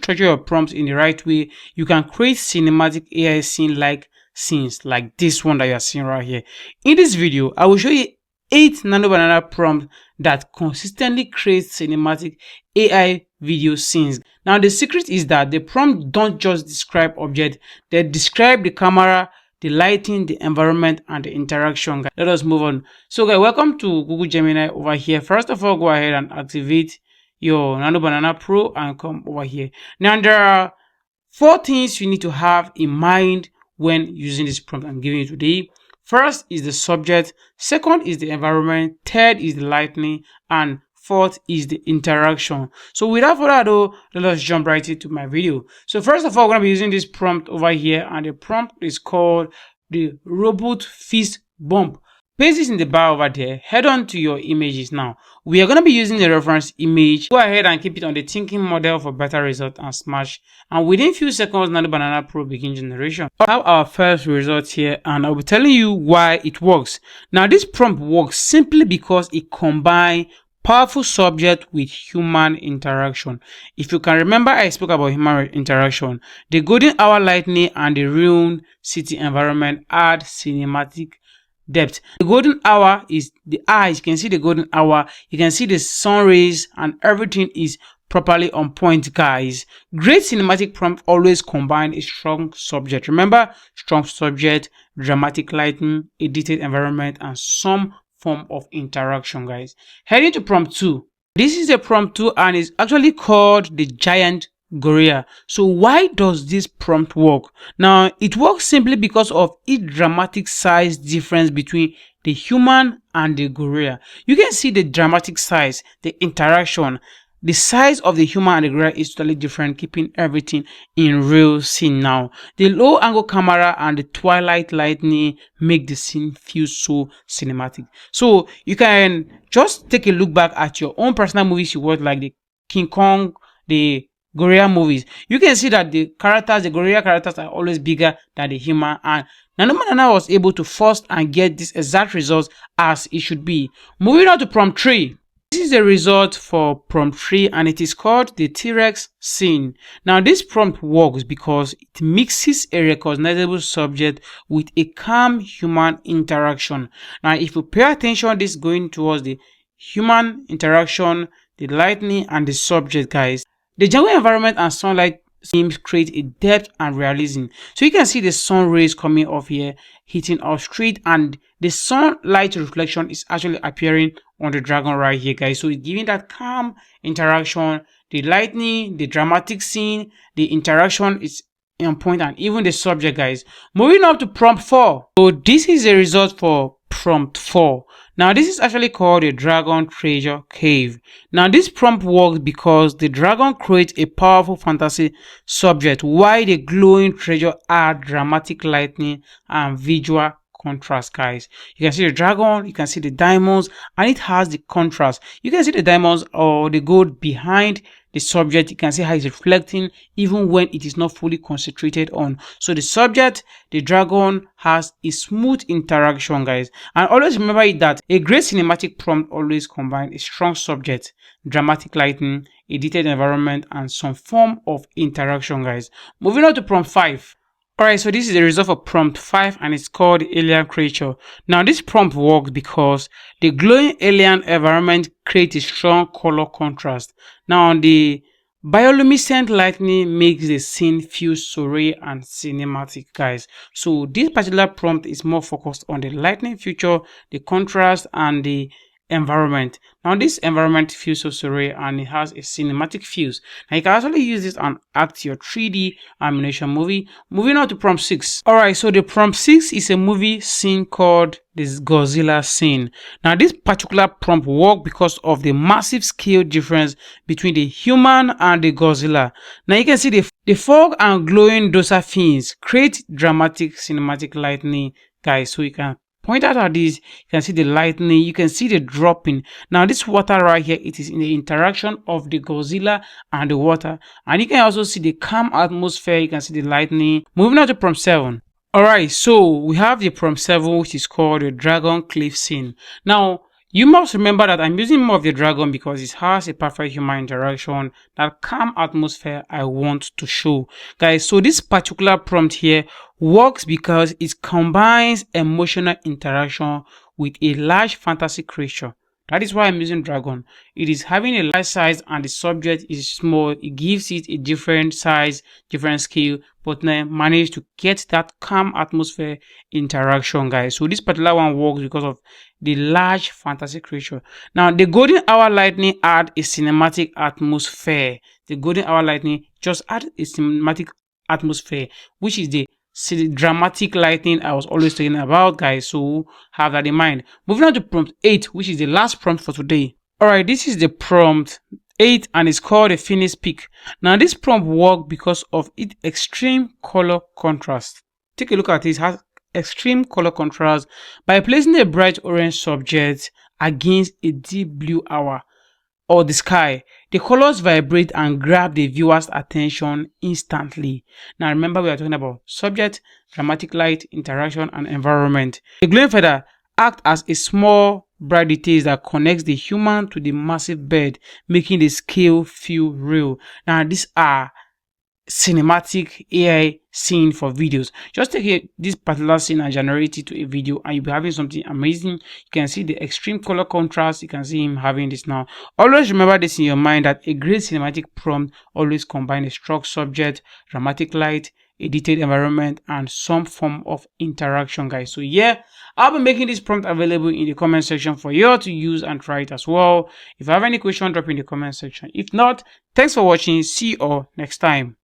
structure your prompts in the right way, you can create cinematic AI scene like scenes like this one that you are seeing right here. In this video, I will show you 8 Nano Banana prompts that consistently create cinematic AI video scenes. Now the secret is that the prompt don't just describe object, they describe the camera, the lighting, the environment, and the interaction. Let us move on. So guys, welcome to Google Gemini over here. First of all, go ahead and activate your Nano Banana Pro and come over here. Now there are 4 things you need to have in mind when using this prompt I'm giving you today. First is the subject, second is the environment, third is the lighting, and fourth is the interaction. So without further ado, let us jump right into my video. So first of all, we're going to be using this prompt over here, and the prompt is called the robot fist bump. Paste this in the bar over there. Head on to your images now. We are going to be using the reference image. Go ahead and keep it on the thinking model for better result and smash. And within few seconds, Nano Banana Pro begin generation. I have our first result here, and I'll be telling you why it works. Now this prompt works simply because it combines powerful subject with human interaction. If you can remember, I spoke about human interaction. The golden hour lightning and the ruined city environment add cinematic depth. The golden hour is the eyes. You can see the golden hour, you can see the sun rays, and everything is properly on point, guys. Great cinematic prompt always combine a strong subject. Remember, strong subject, dramatic lighting, edited environment, and some form of interaction, guys. Heading to prompt 2. This is a prompt 2 and it's actually called the giant gorilla. So why does this prompt work? Now it works simply because of its dramatic size difference between the human and the gorilla. You can see the dramatic size, the interaction. The size of the human and the gorilla is totally different, keeping everything in real scene now. The low angle camera and the twilight lighting make the scene feel so cinematic. So you can just take a look back at your own personal movies you watch, like the King Kong, the gorilla movies. You can see that the gorilla characters are always bigger than the human, and Nano Banana was able to first and get this exact result as it should be. Moving on to prompt 3. This is the result for prompt 3 and it is called the T-Rex scene. Now this prompt works because it mixes a recognizable subject with a calm human interaction. Now if you pay attention, this is going towards the human interaction, the lighting, and the subject, guys. The jungle environment and sunlight seems create a depth and realism. So you can see the sun rays coming off here, hitting off street, and the sunlight reflection is actually appearing on the dragon right here, guys. So it's giving that calm interaction, the lightning, the dramatic scene, the interaction is on point, and even the subject, guys. Moving up to prompt 4. So this is the result for prompt 4. Now this is actually called a dragon treasure cave. Now this prompt works because the dragon creates a powerful fantasy subject while the glowing treasure add dramatic lighting and visual contrast, guys. You can see the dragon, you can see the diamonds, and it has the contrast. You can see the diamonds or the gold behind the subject. You can see how it's reflecting even when it is not fully concentrated on. So the subject, the dragon, has a smooth interaction, guys. And always remember that a great cinematic prompt always combines a strong subject, dramatic lighting, edited environment, and some form of interaction, guys. Moving on to prompt 5. Alright, so this is the result for prompt 5 and it's called alien creature. Now this prompt works because the glowing alien environment creates a strong color contrast. Now the bioluminescent lighting makes the scene feel surreal and cinematic, guys. So this particular prompt is more focused on the lighting feature, the contrast, and the environment. Now this environment feels so surreal and it has a cinematic feels. Now you can actually use this and act your 3D animation movie. Moving on to prompt 6. Alright, so the prompt 6 is a movie scene called this Godzilla scene. Now this particular prompt works because of the massive scale difference between the human and the Godzilla. Now you can see the fog and glowing dorsal fins create dramatic cinematic lighting, guys. So you can point out at this, you can see the lightning, you can see the dropping. Now this water right here, it is in the interaction of the Godzilla and the water, and you can also see the calm atmosphere. You can see the lightning. Moving on to prompt 7. Alright, so we have the prompt 7, which is called the dragon cliff scene. Now You must remember that I'm using more of the dragon because it has a perfect human interaction, that calm atmosphere I want to show. Guys, so this particular prompt here works because it combines emotional interaction with a large fantasy creature. That is why I'm using dragon. It is having a large size and the subject is small. It gives it a different size, different scale, but then manage to get that calm atmosphere interaction, guys. So this particular one works because of the large fantasy creature. Now, the golden hour lightning add a cinematic atmosphere. The golden hour lightning just add a cinematic atmosphere, which is the dramatic lightning I was always talking about, guys. So have that in mind. Moving on to prompt 8, which is the last prompt for today. All right, this is the prompt 8 and it's called a finished pic. Now, this prompt works because of its extreme color contrast. Take a look at this. It has extreme color contrast by placing a bright orange subject against a deep blue hour or the sky. The colors vibrate and grab the viewer's attention instantly. Now remember, we are talking about subject, dramatic light, interaction, and environment. The glowing feather acts as a small bright detail that connects the human to the massive bird, making the scale feel real. Now these are cinematic AI scene for videos. Just take this particular scene and generate it to a video and you'll be having something amazing. You can see the extreme color contrast. You can see him having this now. Always remember this in your mind, that a great cinematic prompt always combines a strong subject, dramatic light, a detailed environment, and some form of interaction, guys. So yeah, I'll be making this prompt available in the comment section for you all to use and try it as well. If you have any question, drop in the comment section. If not, thanks for watching. See you all next time.